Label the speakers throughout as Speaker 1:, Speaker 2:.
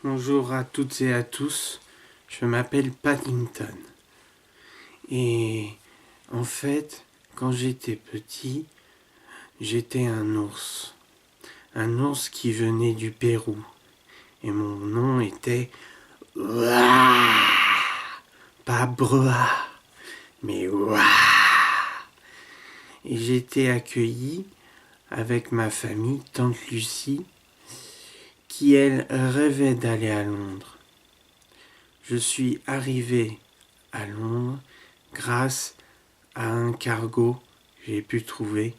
Speaker 1: Bonjour à toutes et à tous, je m'appelle Paddington. Et en fait, quand j'étais petit, j'étais un ours. Un ours qui venait du Pérou. Et mon nom était Ouah. Pas Broa, mais Ouah. Et j'étais accueilli avec ma famille, tante Lucie, qui elle rêvait d'aller à Londres. Je suis arrivé à Londres grâce à un cargo que j'ai pu trouver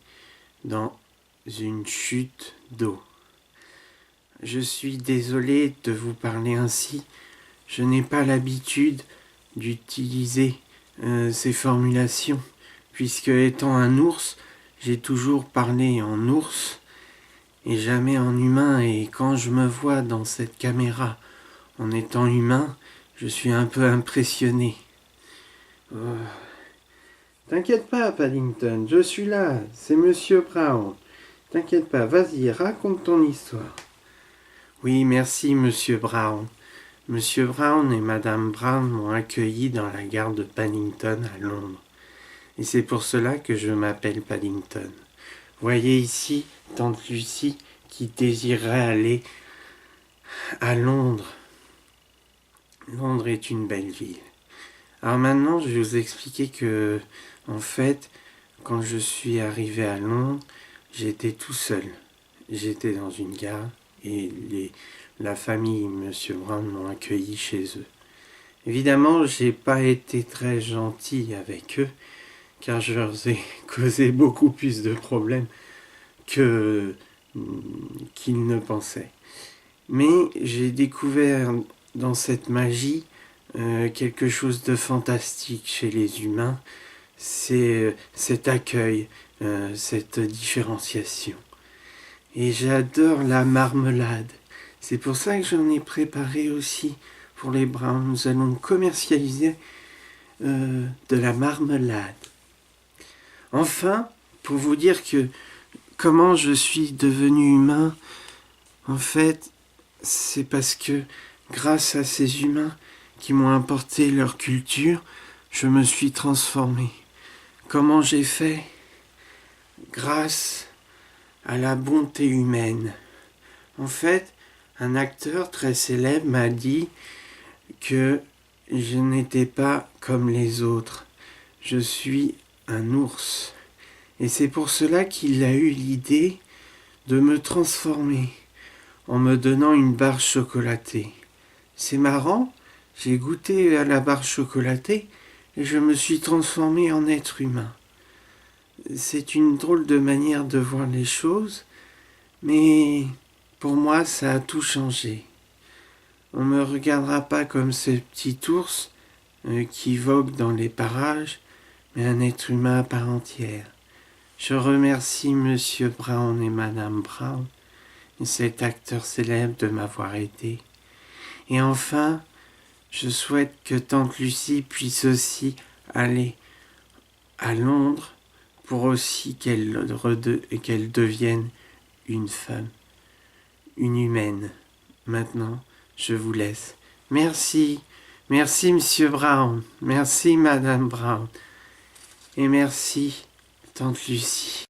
Speaker 1: dans une chute d'eau. Je suis désolé de vous parler ainsi. Je n'ai pas l'habitude d'utiliser ces formulations, puisque étant un ours, j'ai toujours parlé en ours et jamais en humain. Et quand je me vois dans cette caméra en étant humain, je suis un peu impressionné. Oh. T'inquiète pas, Paddington, je suis là, c'est Monsieur Brown. T'inquiète pas, vas-y, raconte ton histoire. Oui, merci, Monsieur Brown. Monsieur Brown et Madame Brown m'ont accueilli dans la gare de Paddington à Londres. Et c'est pour cela que je m'appelle Paddington. Voyez ici tante Lucie qui désirait aller à Londres. Londres est une belle ville. Alors maintenant, je vais vous expliquer que, en fait, quand je suis arrivé à Londres, j'étais tout seul. J'étais dans une gare et la famille Monsieur Brown m'ont accueilli chez eux. Évidemment, j'ai pas été très gentil avec eux, car je leur ai causé beaucoup plus de problèmes qu'ils ne pensaient. Mais j'ai découvert dans cette magie quelque chose de fantastique chez les humains, c'est cet accueil, cette différenciation. Et j'adore la marmelade. C'est pour ça que j'en ai préparé aussi pour les Browns. Nous allons commercialiser de la marmelade. Enfin, pour vous dire que comment je suis devenu humain, en fait, c'est parce que grâce à ces humains qui m'ont apporté leur culture, je me suis transformé. Comment j'ai fait? Grâce à la bonté humaine. En fait, un acteur très célèbre m'a dit que je n'étais pas comme les autres. Je suis un ours. Et c'est pour cela qu'il a eu l'idée de me transformer en me donnant une barre chocolatée. C'est marrant, j'ai goûté à la barre chocolatée et je me suis transformé en être humain. C'est une drôle de manière de voir les choses, mais pour moi ça a tout changé. On ne me regardera pas comme ce petit ours qui vogue dans les parages, mais un être humain à part entière. Je remercie Monsieur Brown et Madame Brown, et cet acteur célèbre de m'avoir aidé. Et enfin, je souhaite que tante Lucie puisse aussi aller à Londres pour aussi qu'elle devienne une femme, une humaine. Maintenant, je vous laisse. Merci. Merci, Monsieur Brown. Merci, Madame Brown. Et merci, tante Lucie.